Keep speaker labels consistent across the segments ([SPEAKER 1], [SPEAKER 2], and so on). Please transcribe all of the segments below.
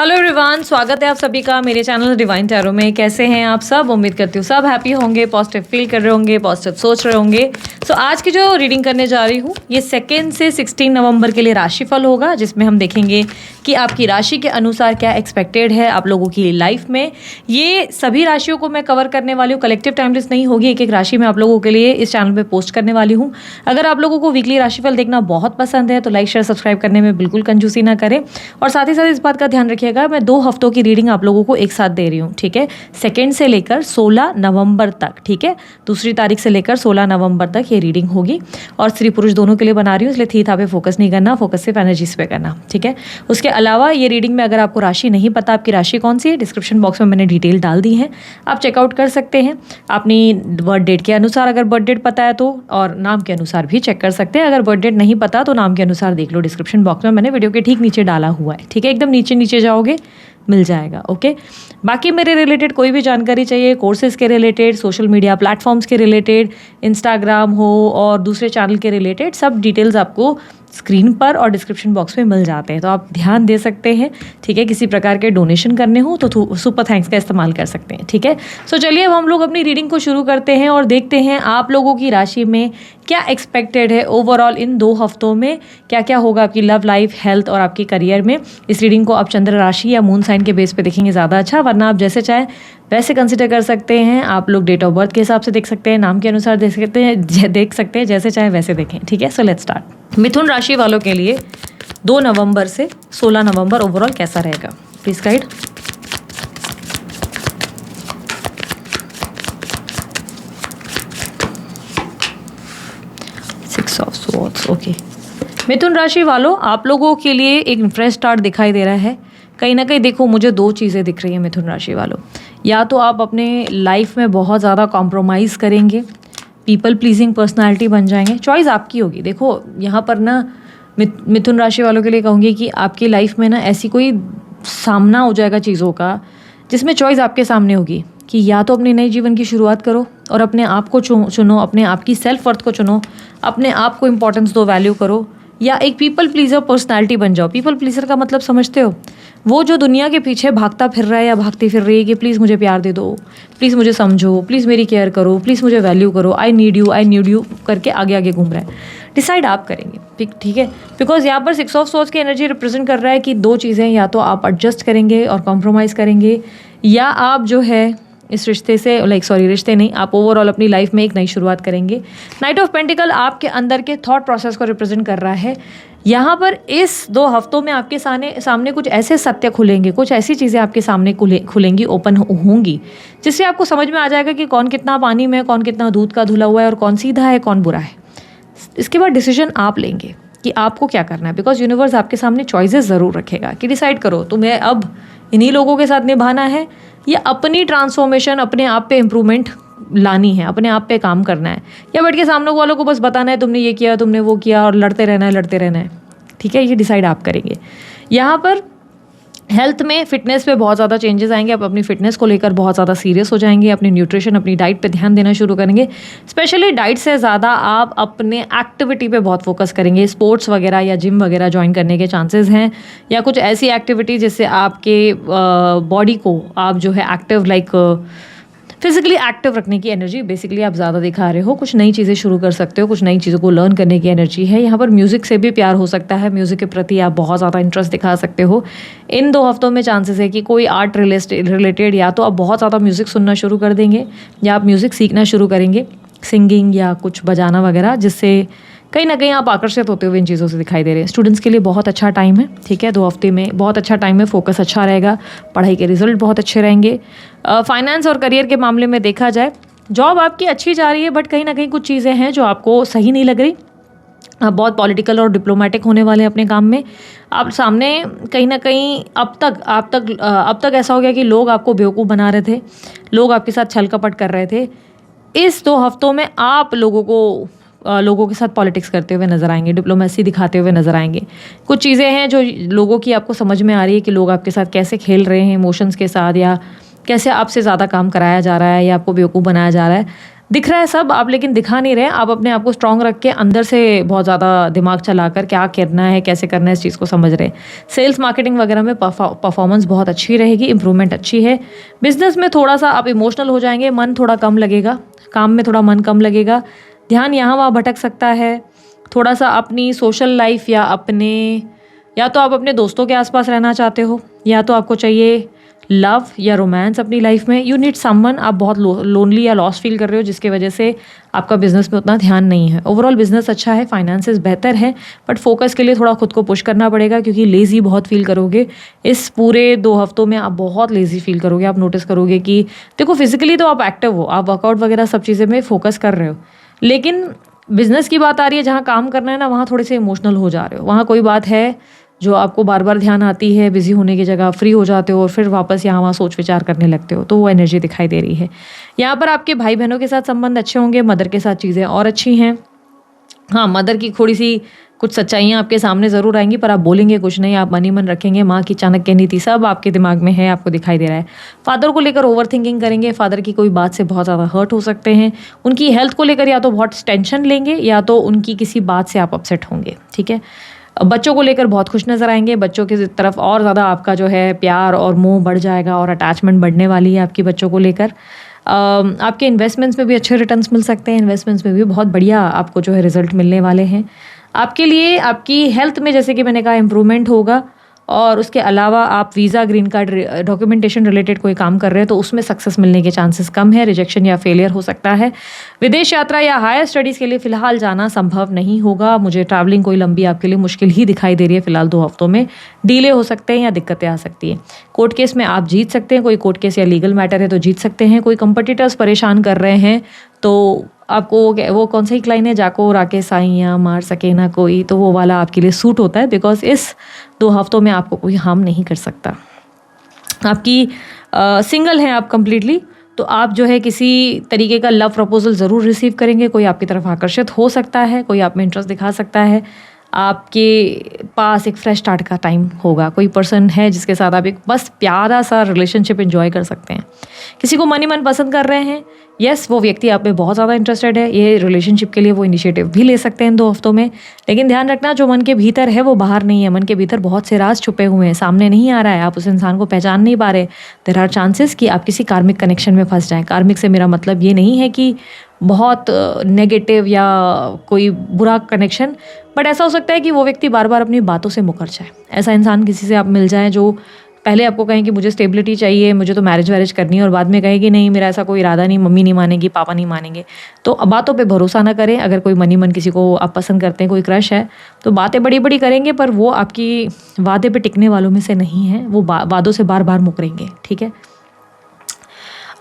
[SPEAKER 1] Hello everyone, स्वागत है आप सभी का मेरे चैनल डिवाइन टैरो में। कैसे हैं आप सब? उम्मीद करती हूँ सब हैप्पी होंगे, पॉजिटिव फील कर रहे होंगे, पॉजिटिव सोच रहे होंगे। सो आज की जो रीडिंग करने जा रही हूँ ये 2 से 16 नवंबर के लिए राशिफल होगा, जिसमें हम देखेंगे कि आपकी राशि के अनुसार क्या एक्सपेक्टेड है आप लोगों की लाइफ में। ये सभी राशियों को मैं कवर करने वाली हूँ, कलेक्टिव टाइमलेस नहीं होगी, एक एक राशि मैं आप लोगों के लिए इस चैनल पर पोस्ट करने वाली हूँ। अगर आप लोगों को वीकली राशिफल देखना बहुत पसंद है तो लाइक शेयर सब्सक्राइब करने में बिल्कुल कंजूसी ना करें। और साथ ही साथ इस बात का ध्यान रखिएगा, मैं 2 हफ्तों की रीडिंग आप लोगों को एक साथ दे रही हूँ, ठीक है। 2 से लेकर 16 नवंबर तक, ठीक है। 2 तारीख से लेकर 16 नवंबर तक ये रीडिंग होगी और स्त्री पुरुष दोनों के लिए बना रही हूँ, इसलिए थी था पे फोकस नहीं करना, फोकस सिर्फ एनर्जीज पे करना, ठीक है। उसके अलावा ये रीडिंग में अगर आपको राशि नहीं पता आपकी राशि कौन सी है, डिस्क्रिप्शन बॉक्स में मैंने डिटेल डाल दी है, आप चेकआउट कर सकते हैं अपनी बर्थ डेट के अनुसार, अगर बर्थ डेट पता है तो, और नाम के अनुसार भी चेक कर सकते हैं। अगर बर्थ डेट नहीं पता तो नाम के अनुसार देख लो, डिस्क्रिप्शन बॉक्स में मैंने वीडियो के ठीक नीचे डाला हुआ है, ठीक है। एकदम नीचे नीचे जाओगे मिल जाएगा, ओके। बाकी मेरे रिलेटेड कोई भी जानकारी चाहिए, कोर्सेज के रिलेटेड, सोशल मीडिया प्लेटफॉर्म्स के रिलेटेड, इंस्टाग्राम हो और दूसरे चैनल के रिलेटेड, सब डिटेल्स आपको स्क्रीन पर और डिस्क्रिप्शन बॉक्स में मिल जाते हैं, तो आप ध्यान दे सकते हैं, ठीक है। किसी प्रकार के डोनेशन करने हो तो सुपर थैंक्स का इस्तेमाल कर सकते हैं, ठीक है। सो चलिए अब हम लोग अपनी रीडिंग को शुरू करते हैं और देखते हैं आप लोगों की राशि में क्या एक्सपेक्टेड है ओवरऑल इन 2 हफ्तों में, क्या क्या होगा आपकी लव लाइफ, हेल्थ और आपकी करियर में। इस रीडिंग को आप चंद्र राशि या मून साइन के बेस पे देखेंगे ज़्यादा अच्छा, वरना आप जैसे चाहे वैसे कंसिडर कर सकते हैं। आप लोग डेट ऑफ बर्थ के हिसाब से देख सकते हैं, नाम के अनुसार देख सकते हैं, जैसे चाहे वैसे देखें, ठीक है। So let's start. मिथुन राशि वालों के लिए 2 नवंबर से 16 नवंबर ओवरऑल कैसा रहेगा, please guide. Six of swords, okay. मिथुन राशि वालों, आप लोगों के लिए एक फ्रेश स्टार्ट दिखाई दे रहा है। कहीं ना कहीं देखो, मुझे 2 चीज़ें दिख रही हैं मिथुन राशि वालों। या तो आप अपने लाइफ में बहुत ज़्यादा कॉम्प्रोमाइज़ करेंगे, पीपल प्लीजिंग पर्सनालिटी बन जाएंगे, चॉइस आपकी होगी। देखो यहाँ पर ना मिथुन राशि वालों के लिए कहूँगी कि आपकी लाइफ में ना ऐसी कोई सामना हो जाएगा चीज़ों का जिसमें चॉइस आपके सामने होगी कि या तो अपने नए जीवन की शुरुआत करो और अपने आप को चुनो, अपने आप की सेल्फ वर्थ को चुनो, अपने आप को इम्पोर्टेंस दो, वैल्यू करो, या एक पीपल प्लीजर पर्सनालिटी बन जाओ। पीपल प्लीजर का मतलब समझते हो, वो जो दुनिया के पीछे भागता फिर रहा है या भागती फिर रही है कि प्लीज़ मुझे प्यार दे दो, प्लीज़ मुझे समझो, प्लीज़ मेरी केयर करो, प्लीज़ मुझे वैल्यू करो, आई नीड यू करके आगे आगे घूम रहा है। डिसाइड आप करेंगे, ठीक है। बिकॉज यहाँ पर 6 ऑफ सोर्ड्स की एनर्जी रिप्रेजेंट कर रहा है कि 2 चीज़ें, या तो आप एडजस्ट करेंगे और कॉम्प्रोमाइज़ करेंगे, या आप जो है इस रिश्ते से रिश्ते नहीं, आप ओवरऑल अपनी लाइफ में एक नई शुरुआत करेंगे। नाइट ऑफ पेंटिकल आपके अंदर के थॉट प्रोसेस को रिप्रेजेंट कर रहा है। यहाँ पर इस 2 हफ्तों में आपके सामने कुछ ऐसे सत्य खुलेंगे, कुछ ऐसी चीज़ें आपके सामने खुलेंगी, ओपन होंगी, जिससे आपको समझ में आ जाएगा कि कौन कितना पानी में, कौन कितना दूध का धुला हुआ है और कौन सीधा है, कौन बुरा है। इसके बाद डिसीजन आप लेंगे कि आपको क्या करना है, बिकॉज यूनिवर्स आपके सामने चॉइसेस ज़रूर रखेगा कि डिसाइड करो तुम्हें अब इन्हीं लोगों के साथ निभाना है या अपनी ट्रांसफॉर्मेशन, अपने आप पे इम्प्रूवमेंट लानी है, अपने आप पे काम करना है, या बैठ के सामने वालों को बस बताना है तुमने ये किया, तुमने वो किया और लड़ते रहना है, ठीक है। ये डिसाइड आप करेंगे। यहाँ पर हेल्थ में, फिटनेस पे बहुत ज़्यादा चेंजेस आएंगे, आप अपनी फिटनेस को लेकर बहुत ज़्यादा सीरियस हो जाएंगे, अपनी न्यूट्रिशन, अपनी डाइट पे ध्यान देना शुरू करेंगे। स्पेशली डाइट से ज़्यादा आप अपने एक्टिविटी पे बहुत फोकस करेंगे, स्पोर्ट्स वगैरह या जिम वगैरह ज्वाइन करने के चांसेस हैं, या कुछ ऐसी एक्टिविटी जिससे आपके बॉडी को आप जो है एक्टिव फिजिकली एक्टिव रखने की एनर्जी बेसिकली आप ज़्यादा दिखा रहे हो। कुछ नई चीज़ें शुरू कर सकते हो, कुछ नई चीज़ों को लर्न करने की एनर्जी है। यहाँ पर म्यूज़िक से भी प्यार हो सकता है, म्यूज़िक के प्रति आप बहुत ज़्यादा इंटरेस्ट दिखा सकते हो। इन 2 हफ्तों में चांसेस है कि कोई आर्ट रिलेटेड, या तो आप बहुत ज़्यादा म्यूज़िक सुनना शुरू कर देंगे या आप म्यूज़िक सीखना शुरू करेंगे, सिंगिंग या कुछ बजाना वगैरह, जिससे कहीं ना कहीं आप आकर्षित होते हुए इन चीज़ों से दिखाई दे रहे हैं। स्टूडेंट्स के लिए बहुत अच्छा टाइम है, ठीक है। 2 हफ्ते में बहुत अच्छा टाइम है, फोकस अच्छा रहेगा, पढ़ाई के रिजल्ट बहुत अच्छे रहेंगे। फाइनेंस और करियर के मामले में देखा जाए, जॉब आपकी अच्छी जा रही है, बट कहीं ना कहीं कुछ चीज़ें हैं जो आपको सही नहीं लग रही। आप बहुत पॉलिटिकल और डिप्लोमेटिक होने वाले हैं अपने काम में। आप सामने कहीं ना कहीं अब तक ऐसा हो गया कि लोग आपको बेवकूफ़ बना रहे थे, लोग आपके साथ छल कपट कर रहे थे। इस 2 हफ्तों में आप लोगों के साथ पॉलिटिक्स करते हुए नजर आएंगे, डिप्लोमेसी दिखाते हुए नजर आएंगे। कुछ चीज़ें हैं जो लोगों की आपको समझ में आ रही है कि लोग आपके साथ कैसे खेल रहे हैं इमोशंस के साथ, या कैसे आपसे ज़्यादा काम कराया जा रहा है या आपको बेवकूफ़ बनाया जा रहा है। दिख रहा है सब आप, लेकिन दिखा नहीं रहे। आप अपने आप को स्ट्रांग रख के अंदर से बहुत ज़्यादा दिमाग चलाकर क्या करना है, कैसे करना है, इस चीज़ को समझ रहे हैं। सेल्स मार्केटिंग वगैरह में परफॉर्मेंस बहुत अच्छी रहेगी, इंप्रूवमेंट अच्छी है। बिजनेस में थोड़ा सा आप इमोशनल हो जाएंगे, मन थोड़ा कम लगेगा, काम में थोड़ा मन कम लगेगा, ध्यान यहाँ वहाँ भटक सकता है। थोड़ा सा अपनी सोशल लाइफ या तो आप अपने दोस्तों के आसपास रहना चाहते हो, या तो आपको चाहिए लव या रोमांस अपनी लाइफ में। यू नीड समवन, आप बहुत लोनली या लॉस्ट फील कर रहे हो, जिसकी वजह से आपका बिजनेस में उतना ध्यान नहीं है। ओवरऑल बिजनेस अच्छा है, फाइनेंसेस बेहतर है, बट फोकस के लिए थोड़ा खुद को पुश करना पड़ेगा, क्योंकि लेज़ी बहुत फील करोगे इस पूरे 2 हफ्तों में। आप बहुत लेज़ी फील करोगे। आप नोटिस करोगे कि देखो फिजिकली तो आप एक्टिव हो, आप वर्कआउट वगैरह सब चीज़ें में फोकस कर रहे हो, लेकिन बिजनेस की बात आ रही है, जहाँ काम करना है ना, वहाँ थोड़े से इमोशनल हो जा रहे हो। वहाँ कोई बात है जो आपको बार बार ध्यान आती है, बिजी होने की जगह फ्री हो जाते हो और फिर वापस यहाँ वहाँ सोच विचार करने लगते हो, तो वो एनर्जी दिखाई दे रही है। यहाँ पर आपके भाई बहनों के साथ संबंध अच्छे होंगे, मदर के साथ चीज़ें और अच्छी हैं। हाँ, मदर की थोड़ी सी कुछ सच्चाइयाँ आपके सामने ज़रूर आएंगी, पर आप बोलेंगे कुछ नहीं, आप मन ही मन रखेंगे। माँ की चाणक्य नीति सब आपके दिमाग में है, आपको दिखाई दे रहा है। फादर को लेकर ओवर थिंकिंग करेंगे, फादर की कोई बात से बहुत ज़्यादा हर्ट हो सकते हैं। उनकी हेल्थ को लेकर या तो बहुत टेंशन लेंगे, या तो उनकी किसी बात से आप अपसेट होंगे। ठीक है, बच्चों को लेकर बहुत खुश नज़र आएंगे, बच्चों की तरफ और ज़्यादा आपका जो है प्यार और मोह बढ़ जाएगा, और अटैचमेंट बढ़ने वाली है आपकी बच्चों को लेकर। आपके इन्वेस्टमेंट्स में भी अच्छे रिटर्न्स मिल सकते हैं, इन्वेस्टमेंट्स में भी बहुत बढ़िया आपको जो है रिजल्ट मिलने वाले हैं। आपके लिए आपकी हेल्थ में, जैसे कि मैंने कहा, इम्प्रूवमेंट होगा, और उसके अलावा आप visa, green card, documentation related कोई काम कर रहे हैं तो उसमें सक्सेस मिलने के चांसेस कम है, रिजेक्शन या फेलियर हो सकता है। विदेश यात्रा या हायर स्टडीज़ के लिए फ़िलहाल जाना संभव नहीं होगा। मुझे ट्रैवलिंग कोई लंबी आपके लिए मुश्किल ही दिखाई दे रही है फ़िलहाल। 2 हफ्तों में डिले हो सकते हैं या दिक्कतें आ सकती हैं। कोर्ट केस में आप जीत सकते हैं, कोई कोर्ट केस या लीगल मैटर है तो जीत सकते हैं। कोई कंपटीटर्स परेशान कर रहे हैं तो आपको वो कौन सा ही लाइन है, जाको राके साइयाँ मार सके ना कोई, तो वो वाला आपके लिए सूट होता है, बिकॉज इस 2 हफ्तों में आपको कोई हार्म नहीं कर सकता। आपकी सिंगल हैं आप कंप्लीटली, तो आप जो है किसी तरीके का लव प्रपोजल ज़रूर रिसीव करेंगे। कोई आपकी तरफ आकर्षित हो सकता है, कोई आप में इंटरेस्ट दिखा सकता है। आपके पास एक फ्रेश स्टार्ट का टाइम होगा। कोई पर्सन है जिसके साथ आप एक बस प्यारा सा रिलेशनशिप एंजॉय कर सकते हैं। किसी को मन ही मन पसंद कर रहे हैं, यस, वो व्यक्ति आप में बहुत ज़्यादा इंटरेस्टेड है। ये रिलेशनशिप के लिए वो इनिशिएटिव भी ले सकते हैं इन 2 हफ्तों में, लेकिन ध्यान रखना जो मन के भीतर है वो बाहर नहीं है। मन के भीतर बहुत से राज छुपे हुए हैं, सामने नहीं आ रहा है, आप उस इंसान को पहचान नहीं पा रहे। देयर आर चांसेस कि आप किसी कार्मिक कनेक्शन में फंस जाएं। कार्मिक से मेरा मतलब ये नहीं है कि बहुत नेगेटिव या कोई बुरा कनेक्शन, बट ऐसा हो सकता है कि वो व्यक्ति बार बार अपनी बातों से मुकर जाए। ऐसा इंसान किसी से आप मिल जाएं जो पहले आपको कहें कि मुझे स्टेबिलिटी चाहिए, मुझे तो मैरिज वैरिज करनी है, और बाद में कहे कि नहीं, मेरा ऐसा कोई इरादा नहीं, मम्मी नहीं मानेगी, पापा नहीं मानेंगे। तो बातों पे भरोसा ना करें। अगर कोई मन ही मन किसी को आप पसंद करते हैं, कोई क्रश है, तो बातें बड़ी बड़ी करेंगे, पर वो आपकी वादे पे टिकने वालों में से नहीं है। वो वादों से बार बार मुकरेंगे। ठीक है,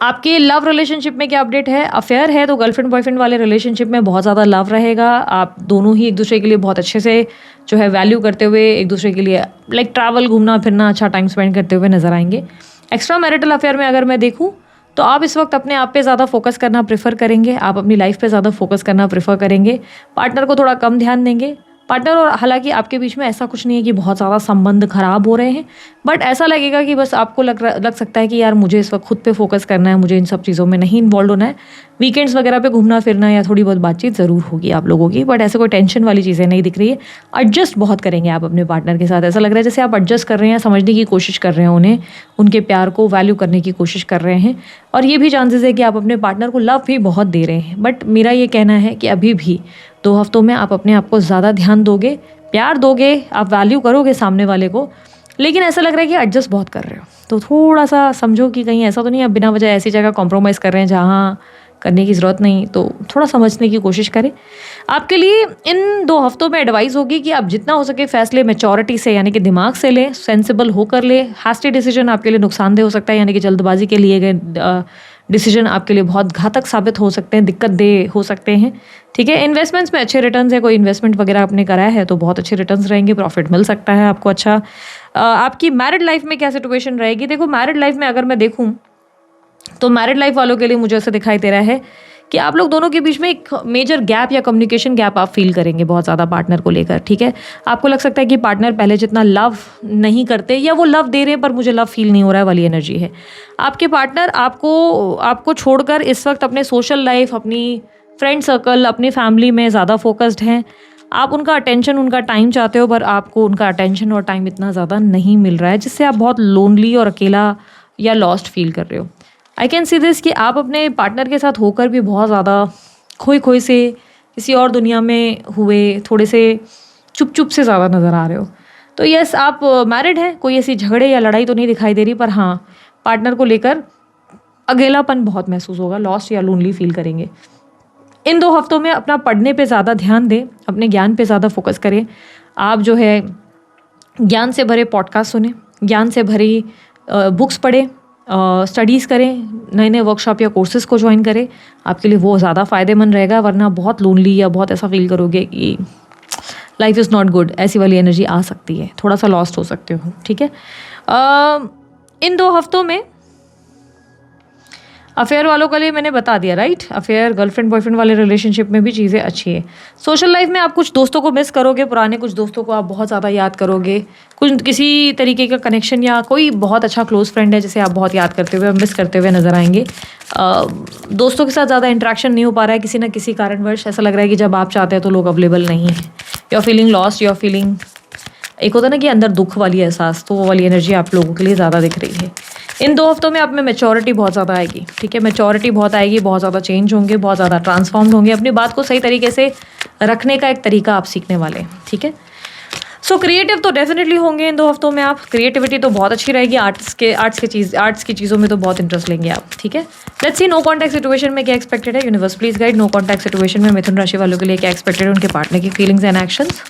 [SPEAKER 1] आपके लव रिलेशनशिप में क्या अपडेट है? अफेयर है तो गर्लफ्रेंड बॉयफ्रेंड वाले रिलेशनशिप में बहुत ज़्यादा लव रहेगा। आप दोनों ही एक दूसरे के लिए बहुत अच्छे से जो है वैल्यू करते हुए एक दूसरे के लिए लाइक ट्रैवल, घूमना फिरना, अच्छा टाइम स्पेंड करते हुए नजर आएंगे। एक्स्ट्रा मैरिटल अफेयर में अगर मैं देखूँ तो आप इस वक्त अपने आप पे ज़्यादा फोकस करना प्रेफर करेंगे, आप अपनी लाइफ पे ज़्यादा फोकस करना प्रेफर करेंगे, पार्टनर को थोड़ा कम ध्यान देंगे। पार्टनर और हालांकि आपके बीच में ऐसा कुछ नहीं है कि बहुत ज़्यादा संबंध खराब हो रहे हैं, बट ऐसा लगेगा कि बस आपको लग सकता है कि यार मुझे इस वक्त खुद पे फोकस करना है, मुझे इन सब चीज़ों में नहीं इन्वॉल्व होना है। वीकेंड्स वगैरह पे घूमना फिरना या थोड़ी बहुत बातचीत ज़रूर होगी आप लोगों की, बट ऐसे कोई टेंशन वाली चीज़ें नहीं दिख रही है। एडजस्ट बहुत करेंगे आप अपने पार्टनर के साथ। ऐसा लग रहा है जैसे आप एडजस्ट कर रहे हैं, समझने की कोशिश कर रहे हैं उन्हें, उनके प्यार को वैल्यू करने की कोशिश कर रहे हैं। और ये भी चांसेस है कि आप अपने पार्टनर को लव भी बहुत दे रहे हैं। बट मेरा ये कहना है कि अभी भी 2 हफ्तों में आप अपने आप को ज़्यादा ध्यान दोगे, प्यार दोगे, आप वैल्यू करोगे सामने वाले को, लेकिन ऐसा लग रहा है कि एडजस्ट बहुत कर रहे हो। तो थोड़ा सा समझो कि कहीं ऐसा तो नहीं आप बिना वजह ऐसी जगह कॉम्प्रोमाइज़ कर रहे हैं जहाँ करने की ज़रूरत नहीं। तो थोड़ा समझने की कोशिश करें। आपके लिए इन 2 हफ्तों में एडवाइस होगी कि आप जितना हो सके फैसले मैच्योरिटी से यानी कि दिमाग से लें, सेंसिबल होकर लें। हैस्टी डिसीजन आपके लिए नुकसानदेह हो सकता है, यानी कि जल्दबाजी के लिए गए डिसीजन आपके लिए बहुत घातक साबित हो सकते हैं, दिक्कत दे हो सकते हैं। ठीक है, इन्वेस्टमेंट्स में अच्छे रिटर्न्स है। कोई इन्वेस्टमेंट वगैरह आपने कराया है तो बहुत अच्छे रिटर्न्स रहेंगे, प्रॉफिट मिल सकता है आपको अच्छा। आपकी मैरिड लाइफ में क्या सिचुएशन रहेगी? देखो, मैरिड लाइफ में अगर मैं देखूँ तो मैरिड लाइफ वालों के लिए मुझे ऐसा दिखाई दे रहा है कि आप लोग दोनों के बीच में एक मेजर गैप या कम्युनिकेशन गैप आप फील करेंगे बहुत ज़्यादा पार्टनर को लेकर, ठीक है। आपको लग सकता है कि पार्टनर पहले जितना लव नहीं करते या वो लव दे रहे हैं पर मुझे लव फील नहीं हो रहा है वाली एनर्जी है। आपके पार्टनर आपको छोड़कर इस वक्त अपने सोशल लाइफ, अपनी फ्रेंड सर्कल, अपनी फैमिली में ज़्यादा फोकस्ड हैं। आप उनका अटेंशन, उनका टाइम चाहते हो पर आपको उनका अटेंशन और टाइम इतना ज़्यादा नहीं मिल रहा है, जिससे आप बहुत लोनली और अकेला या लॉस्ट फील कर रहे हो। आई कैन सी दिस कि आप अपने पार्टनर के साथ होकर भी बहुत ज़्यादा खोए से किसी और दुनिया में हुए, थोड़े से चुप से ज़्यादा नज़र आ रहे हो। तो यस, आप मैरिड हैं, कोई ऐसी झगड़े या लड़ाई तो नहीं दिखाई दे रही, पर हाँ पार्टनर को लेकर अकेलापन बहुत महसूस होगा, लॉस्ट या लोनली फील करेंगे। इन 2 हफ्तों में अपना पढ़ने पे ज़्यादा ध्यान दें, अपने ज्ञान पे ज़्यादा फोकस करें। आप जो है ज्ञान से भरे पॉडकास्ट सुने, ज्ञान से भरी बुक्स पढ़ें, स्टडीज़ करें, नए वर्कशॉप या कोर्सेज़ को ज्वाइन करें। आपके लिए वो ज़्यादा फ़ायदेमंद रहेगा, वरना बहुत लोनली या बहुत ऐसा फील करोगे कि लाइफ इज़ नॉट गुड, ऐसी वाली एनर्जी आ सकती है, थोड़ा सा लॉस्ट हो सकते हो, ठीक है। इन 2 हफ्तों में अफेयर वालों के लिए मैंने बता दिया, राइट। अफेयर, गर्लफ्रेंड बॉयफ्रेंड वाले रिलेशनशिप में भी चीज़ें अच्छी है। सोशल लाइफ में आप कुछ दोस्तों को मिस करोगे, पुराने कुछ दोस्तों को आप बहुत ज़्यादा याद करोगे। कुछ किसी तरीके का कनेक्शन या कोई बहुत अच्छा क्लोज फ्रेंड है जिसे आप बहुत याद करते हुए, मिस करते हुए नज़र आएंगे। दोस्तों के साथ ज़्यादा इंटरेक्शन नहीं हो पा रहा है किसी न किसी कारणवश। ऐसा लग रहा है कि जब आप चाहते हैं तो लोग अवेलेबल नहीं है। You are feeling lost, you are feeling, एक होता है ना कि अंदर दुख वाली एहसास, तो वो वाली एनर्जी आप लोगों के लिए ज़्यादा दिख रही है। इन 2 हफ्तों में आप में मैच्योरिटी बहुत ज़्यादा आएगी, ठीक है। मैच्योरिटी बहुत आएगी, बहुत ज़्यादा चेंज होंगे, बहुत ज़्यादा ट्रांसफॉर्म्ड होंगे। अपनी बात को सही तरीके से रखने का एक तरीका आप सीखने वाले हैं, ठीक है। सो क्रिएटिव तो डेफिनेटली होंगे इन 2 हफ्तों में आप। क्रिएटिविटी तो बहुत अच्छी रहेगी। आर्ट्स की चीज़ों में तो बहुत इंटरेस्ट लेंगे आप, ठीक है। Let's see no contact situation में क्या एक्सपेक्टेड है। Universe please guide no contact situation में मिथुन राशि वालों के लिए क्या एक्सपेक्टेड है, उनके पार्टनर की फीलिंग्स एंड एक्शंस।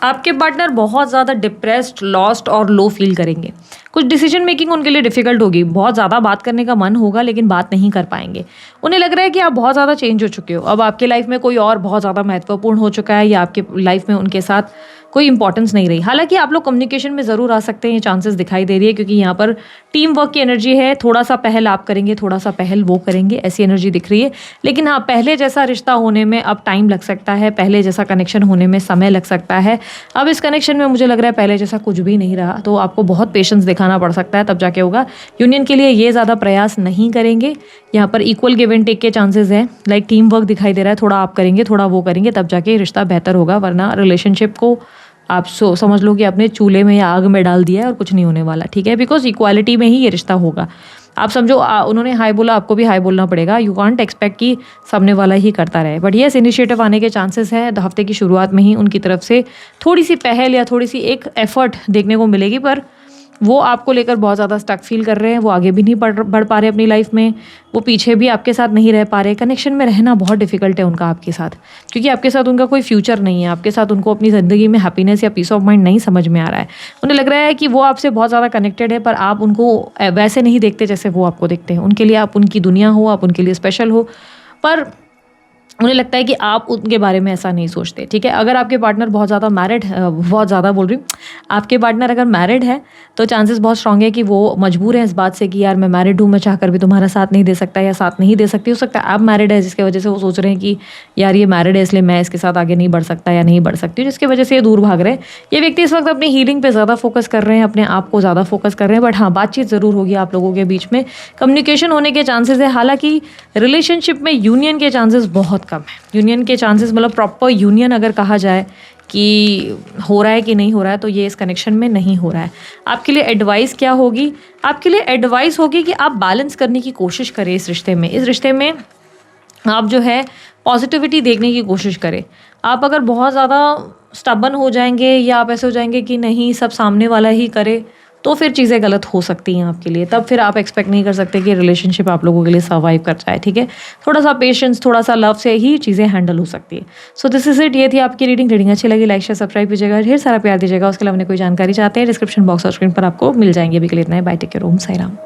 [SPEAKER 1] आपके पार्टनर बहुत ज़्यादा डिप्रेस्ड, लॉस्ट और लो फील करेंगे। कुछ डिसीजन मेकिंग उनके लिए डिफिकल्ट होगी। बहुत ज़्यादा बात करने का मन होगा लेकिन बात नहीं कर पाएंगे। उन्हें लग रहा है कि आप बहुत ज़्यादा चेंज हो चुके हो, अब आपके लाइफ में कोई और बहुत ज़्यादा महत्वपूर्ण हो चुका है या आपके लाइफ में उनके साथ कोई इंपॉर्टेंस नहीं रही। हालांकि आप लोग कम्युनिकेशन में ज़रूर आ सकते हैं, ये चांसेस दिखाई दे रही है, क्योंकि यहाँ पर टीम वर्क की एनर्जी है। थोड़ा सा पहल आप करेंगे, थोड़ा सा पहल वो करेंगे, ऐसी एनर्जी दिख रही है। लेकिन हाँ, पहले जैसा रिश्ता होने में अब टाइम लग सकता है, पहले जैसा कनेक्शन होने में समय लग सकता है। अब इस कनेक्शन में मुझे लग रहा है पहले जैसा कुछ भी नहीं रहा, तो आपको बहुत पेशेंस दिखाना पड़ सकता है, तब जाके होगा। यूनियन के लिए ये ज़्यादा प्रयास नहीं करेंगे। यहाँ पर इक्वल गिव एंड टेक के चांसेस हैं, लाइक टीम वर्क दिखाई दे रहा है। थोड़ा आप करेंगे, थोड़ा वो करेंगे, तब जाके रिश्ता बेहतर होगा। वरना रिलेशनशिप को आप समझ लो कि आपने चूल्हे में या आग में डाल दिया है और कुछ नहीं होने वाला, ठीक है। बिकॉज इक्वालिटी में ही ये रिश्ता होगा। आप समझो उन्होंने हाई बोला, आपको भी हाई बोलना पड़ेगा। यू कांट एक्सपेक्ट कि सामने वाला ही करता रहे। बट येस, इनिशिएटिव आने के चांसेस हैं। हफ्ते की शुरुआत में ही उनकी तरफ से थोड़ी सी पहल या थोड़ी सी एक एफर्ट देखने को मिलेगी, पर वो आपको लेकर बहुत ज़्यादा स्टक फील कर रहे हैं। वो आगे भी नहीं बढ़ पा रहे अपनी लाइफ में, वो पीछे भी आपके साथ नहीं रह पा रहे। कनेक्शन में रहना बहुत डिफिकल्ट है उनका आपके साथ, क्योंकि आपके साथ उनका कोई फ्यूचर नहीं है। आपके साथ उनको अपनी ज़िंदगी में हैप्पीनेस या पीस ऑफ माइंड नहीं समझ में आ रहा है। उन्हें लग रहा है कि वो आपसे बहुत ज़्यादा कनेक्टेड है, पर आप उनको वैसे नहीं देखते जैसे वो आपको देखते हैं। उनके लिए आप उनकी दुनिया हो, आप उनके लिए स्पेशल हो, पर उन्हें लगता है कि आप उनके बारे में ऐसा नहीं सोचते, ठीक है। अगर आपके पार्टनर बहुत ज़्यादा मैरिड, बहुत ज़्यादा बोल रही हूँ, आपके पार्टनर अगर मैरिड है तो चांसेस बहुत स्ट्रांग है कि वो मजबूर है इस बात से कि यार मैं मैरिड हूँ, मैं चाहकर भी तुम्हारा साथ नहीं दे सकता या साथ नहीं दे सकती। हो सकता है आप मैरिड है जिसकी वजह से वो सोच रहे हैं कि यार ये मैरिड है इसलिए मैं इसके साथ आगे नहीं बढ़ सकता या नहीं बढ़ सकती, जिसकी वजह से ये दूर भाग रहे हैं। ये व्यक्ति इस वक्त अपनी हीलिंग पे ज़्यादा फोकस कर रहे हैं, अपने आप को ज़्यादा फोकस कर रहे हैं। बट हाँ, बातचीत ज़रूर होगी आप लोगों के बीच में, कम्युनिकेशन होने के चांसेस है। हालांकि रिलेशनशिप में यूनियन के चांसेस बहुत कम है। यूनियन के चांसेस मतलब प्रॉपर यूनियन अगर कहा जाए कि हो रहा है कि नहीं हो रहा है, तो ये इस कनेक्शन में नहीं हो रहा है। आपके लिए एडवाइस क्या होगी? आपके लिए एडवाइस होगी कि आप बैलेंस करने की कोशिश करें इस रिश्ते में। इस रिश्ते में आप जो है पॉजिटिविटी देखने की कोशिश करें। आप अगर बहुत ज़्यादा स्टबन हो जाएंगे या आप ऐसे हो जाएंगे कि नहीं सब सामने वाला ही करे, तो फिर चीज़ें गलत हो सकती हैं आपके लिए। तब फिर आप एक्सपेक्ट नहीं कर सकते कि रिलेशनशिप आप लोगों के लिए सर्वाइव कर जाए, ठीक है। थोड़ा सा पेशेंस, थोड़ा सा लव से ही चीज़ें हैंडल हो सकती है। So this is it. ये थी आपकी रीडिंग अच्छी लगी लाइक शेयर सब्सक्राइब कीजिएगा, ढेर सारा प्यार दीजिएगा। उसके अलावा कोई जानकारी चाहते हैं डिस्क्रिप्शन बॉक्स और स्क्रीन पर आपको मिल जाएंगे। अभी के लिए इतना है, बाय, टेक केयर, ओम साई राम।